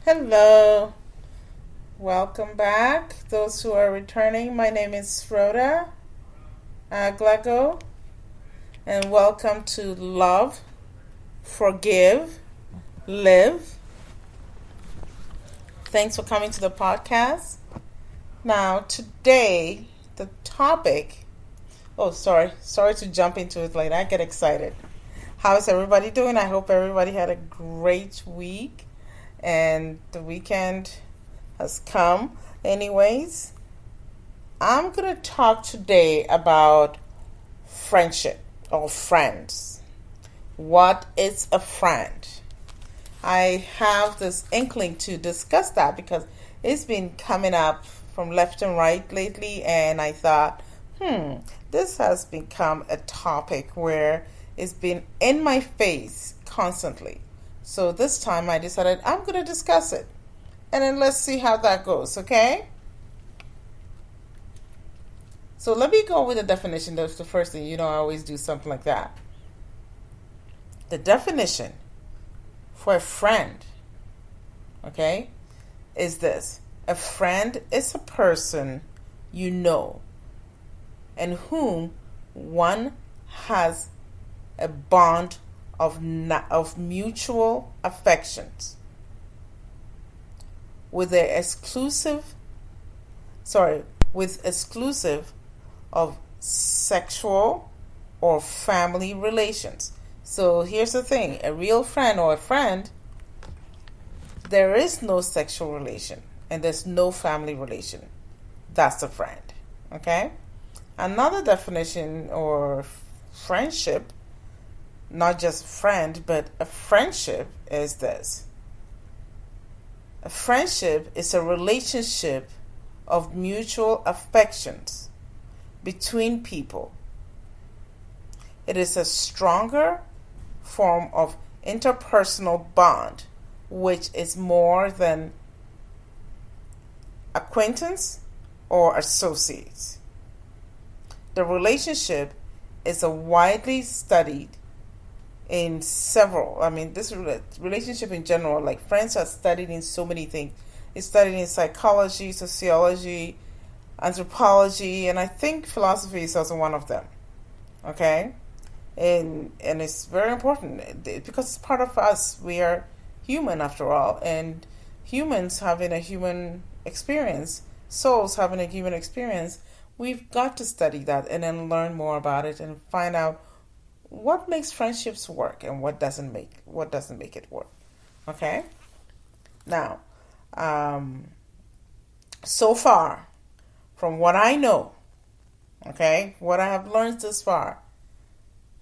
Hello, welcome back. Those who are returning, my name is Rhoda Aglago, and welcome to Love, Forgive, Live. Thanks for coming to the podcast. Now, today, the topic. Oh, sorry to jump into it like that. I get excited. How's everybody doing? I hope everybody had a great week and the weekend has come. Anyways, I'm going to talk today about friendship or friends. What is a friend? I have this inkling to discuss that because it's been coming up from left and right lately, and I thought, this has become a topic where it's been in my face constantly. So this time I decided I'm going to discuss it. And then let's see how that goes, okay? So let me go with the definition. That's the first thing. I always do something like that. The definition for a friend, okay, is this. A friend is a person you know and whom one has a bond of mutual affections with exclusive of sexual or family relations. So here's the thing, a real friend or a friend, there is no sexual relation and there's no family relation. That's a friend. Okay? Another definition or friendship, not just friend, but a friendship is this. A friendship is a relationship of mutual affections between people. It is a stronger form of interpersonal bond, which is more than acquaintance or associates. The relationship is a widely studied in several, this relationship in general, like friends are studied in so many things. It's studied in psychology, sociology, anthropology, and I think philosophy is also one of them. Okay? And it's very important because it's part of us. We are human after all, and humans having a human experience, souls having a human experience, we've got to study that and then learn more about it and find out what makes friendships work and what doesn't make it work. Okay? Now, so far, from what I know, okay, what I have learned thus far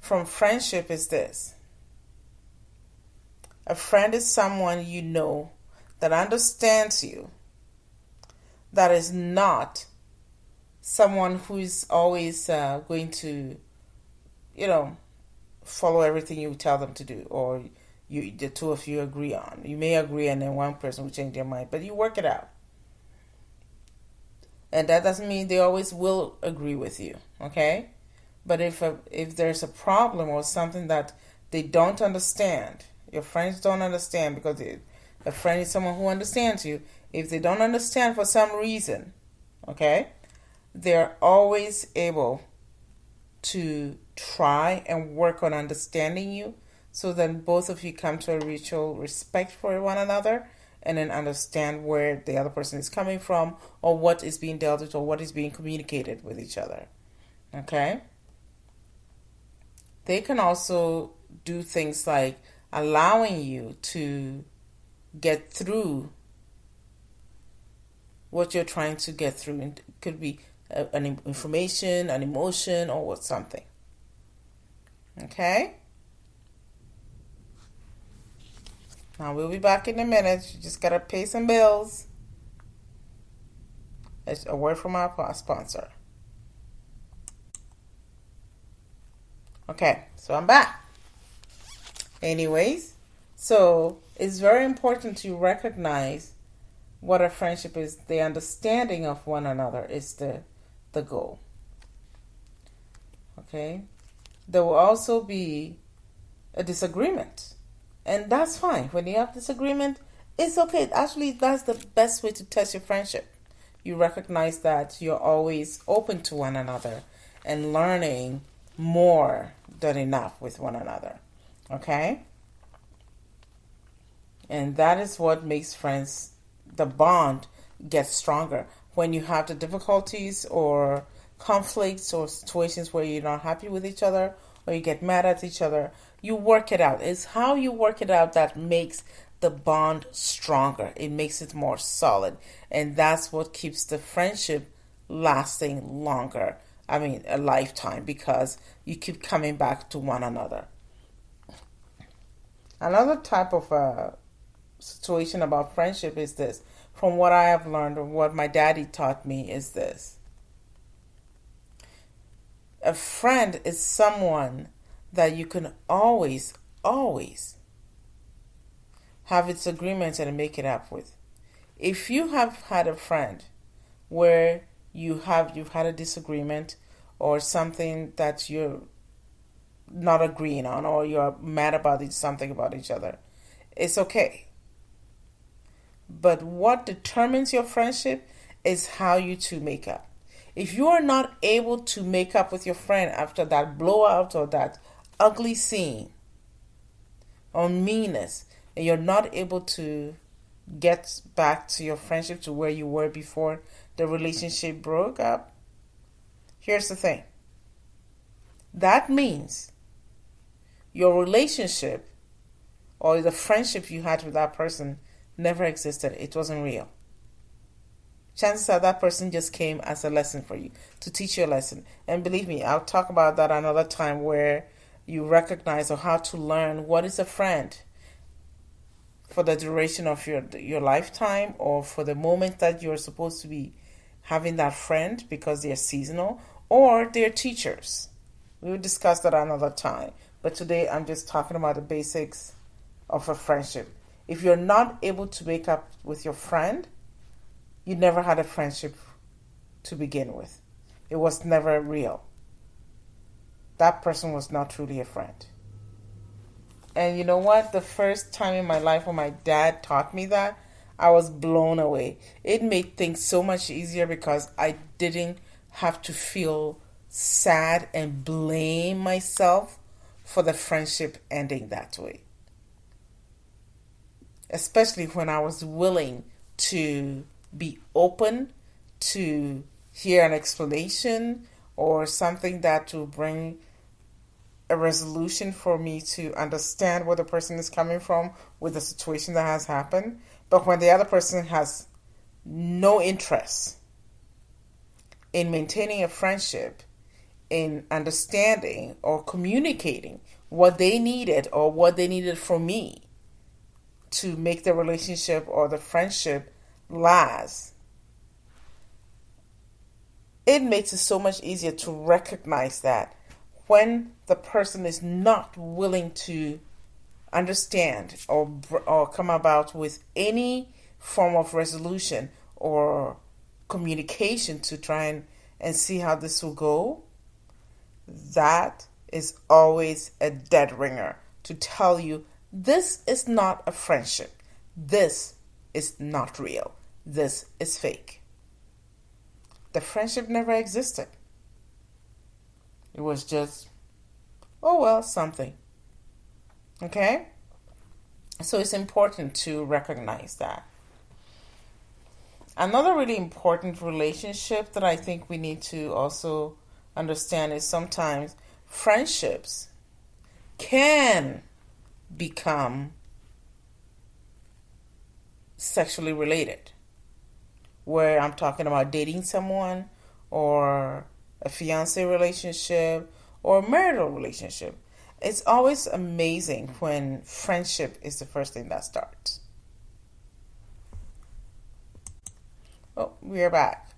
from friendship is this. A friend is someone you know that understands you, that is not someone who is always going to, follow everything you tell them to do, or the two of you agree on. You may agree and then one person will change their mind, but you work it out. And that doesn't mean they always will agree with you, okay? But if there's a problem or something that they don't understand, your friends don't understand, because a friend is someone who understands you. If they don't understand for some reason, okay, they're always able to try and work on understanding you, so then both of you come to a mutual respect for one another and then understand where the other person is coming from or what is being dealt with or what is being communicated with each other. Okay? They can also do things like allowing you to get through what you're trying to get through. It could be an information, an emotion, or something. Okay? Now we'll be back in a minute. You just gotta pay some bills. It's a word from our sponsor. Okay, so I'm back. Anyways, so it's very important to recognize what a friendship is. The understanding of one another is the goal. Okay? There will also be a disagreement. And that's fine. When you have disagreement, It's okay. Actually, that's the best way to test your friendship. You recognize that you're always open to one another and learning more than enough with one another. Okay? And that is what makes friends, the bond gets stronger. When you have the difficulties or conflicts or situations where you're not happy with each other or you get mad at each other, you work it out. It's how you work it out that makes the bond stronger. It makes it more solid. And that's what keeps the friendship lasting longer. I mean, a lifetime, because you keep coming back to one another. Another type of situation about friendship is this. From what I have learned or what my daddy taught me is this. A friend is someone that you can always have its agreements and make it up with. If you have had a friend where you've had a disagreement or something that you're not agreeing on or you're mad about something about each other, it's okay. But what determines your friendship is how you two make up. If you are not able to make up with your friend after that blowout or that ugly scene or meanness, and you're not able to get back to your friendship to where you were before the relationship broke up, here's the thing. That means your relationship or the friendship you had with that person never existed. It wasn't real. Chances are that person just came as a lesson for you, to teach you a lesson. And believe me, I'll talk about that another time, where you recognize or how to learn what is a friend for the duration of your lifetime, or for the moment that you're supposed to be having that friend because they're seasonal or they're teachers. We will discuss that another time. But today I'm just talking about the basics of a friendship. If you're not able to make up with your friend, you never had a friendship to begin with. It was never real. That person was not truly a friend. And you know what? The first time in my life when my dad taught me that, I was blown away. It made things so much easier because I didn't have to feel sad and blame myself for the friendship ending that way. Especially when I was willing to be open to hear an explanation or something that will bring a resolution for me to understand where the person is coming from with the situation that has happened. But when the other person has no interest in maintaining a friendship, in understanding or communicating what they needed or what they needed from me to make the relationship or the friendship last, it makes it so much easier to recognize that when the person is not willing to understand or come about with any form of resolution or communication to try and see how this will go, that is always a dead ringer to tell you this is not a friendship. This is not real. This is fake. The friendship never existed. It was just, oh well, something. Okay? So it's important to recognize that. Another really important relationship that I think we need to also understand is sometimes friendships can become sexually related, where I'm talking about dating someone or a fiancé relationship or marital relationship. It's always amazing when friendship is the first thing that starts. Oh, we're back.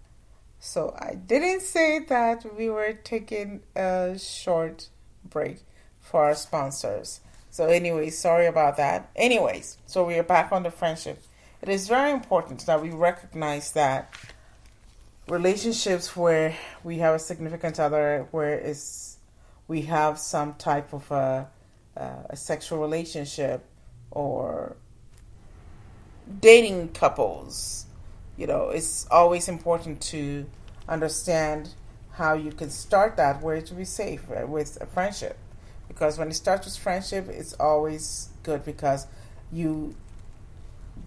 So I didn't say that we were taking a short break for our sponsors. So anyways, sorry about that. Anyways, so we are back on the friendship. It is very important that we recognize that relationships where we have a significant other, we have some type of a sexual relationship or dating couples, it's always important to understand how you can start that where it will be safe with a friendship. Because when it starts with friendship, it's always good because you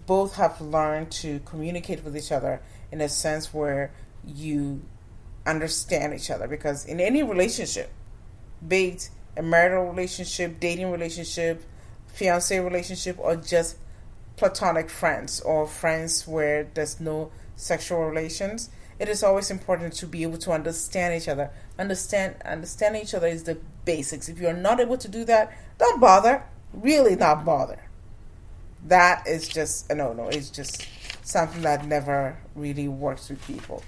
both have learned to communicate with each other in a sense where you understand each other. Because in any relationship, be it a marital relationship, dating relationship, fiancé relationship, or just platonic friends or friends where there's no sexual relations, it is always important to be able to understand each other. Understanding each other is the basics. If you're not able to do that, don't bother. Really not bother. That is just a no. It's just something that never really works with people.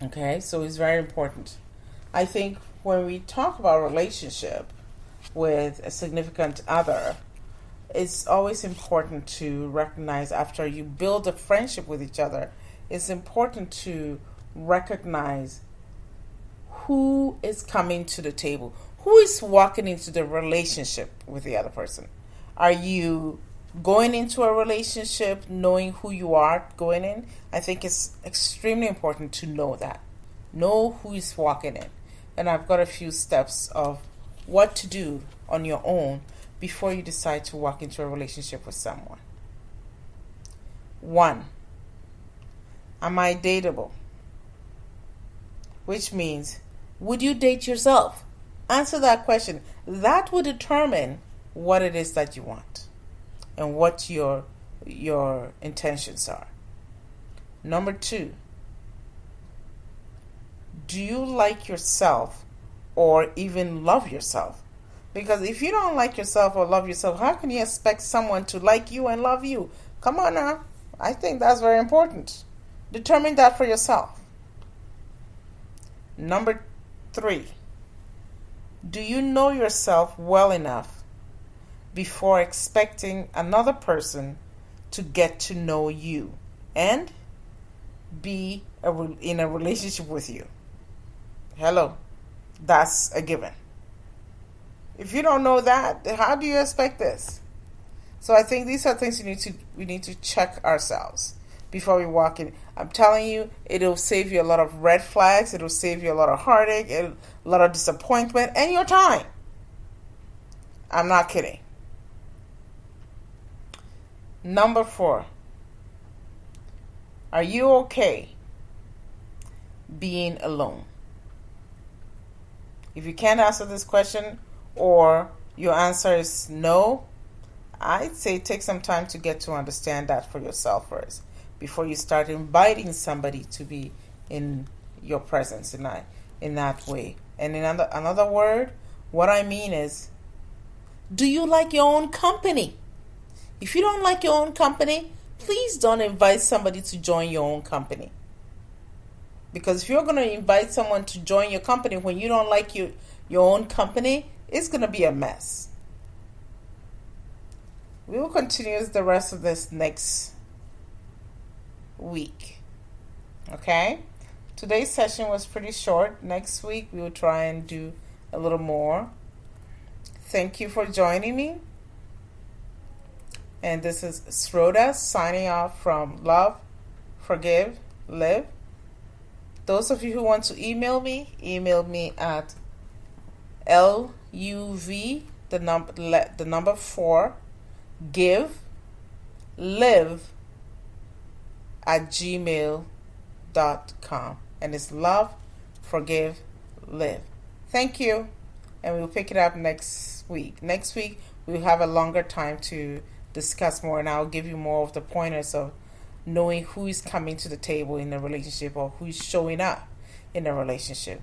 Okay, so it's very important. I think when we talk about relationship with a significant other, it's always important to recognize after you build a friendship with each other, it's important to recognize who is coming to the table, who is walking into the relationship with the other person. Are you going into a relationship knowing who you are going in? I think it's extremely important to know that. Know who is walking in. And I've got a few steps of what to do on your own before you decide to walk into a relationship with someone. 1. Am I dateable? Which means, would you date yourself? Answer that question. That will determine what it is that you want and what your intentions are. Number 2, do you like yourself or even love yourself? Because if you don't like yourself or love yourself, how can you expect someone to like you and love you? Come on now. I think that's very important. Determine that for yourself. Number 3, do you know yourself well enough before expecting another person to get to know you and be in a relationship with you? Hello, that's a given. If you don't know that, how do you expect this? So I think these are things we need to check ourselves before we walk in. I'm telling you, it'll save you a lot of red flags. It'll save you a lot of heartache, a lot of disappointment, and your time. I'm not kidding. Number 4, are you okay being alone? If you can't answer this question or your answer is no, I'd say take some time to get to understand that for yourself first before you start inviting somebody to be in your presence in that way. And in another word, what I mean is, do you like your own company? If you don't like your own company, please don't invite somebody to join your own company. Because if you're going to invite someone to join your company when you don't like your own company, it's going to be a mess. We will continue the rest of this next week. Okay? Today's session was pretty short. Next week, we will try and do a little more. Thank you for joining me. And this is Sroda signing off from Love, Forgive, Live. Those of you who want to email me at LUV, the number 4, give, live at gmail.com. And it's love, forgive, live. Thank you. And we'll pick it up next week. Next week, we'll have a longer time to discuss more, and I'll give you more of the pointers of knowing who is coming to the table in a relationship or who is showing up in a relationship.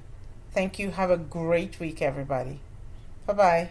Thank you. Have a great week, everybody. Bye-bye.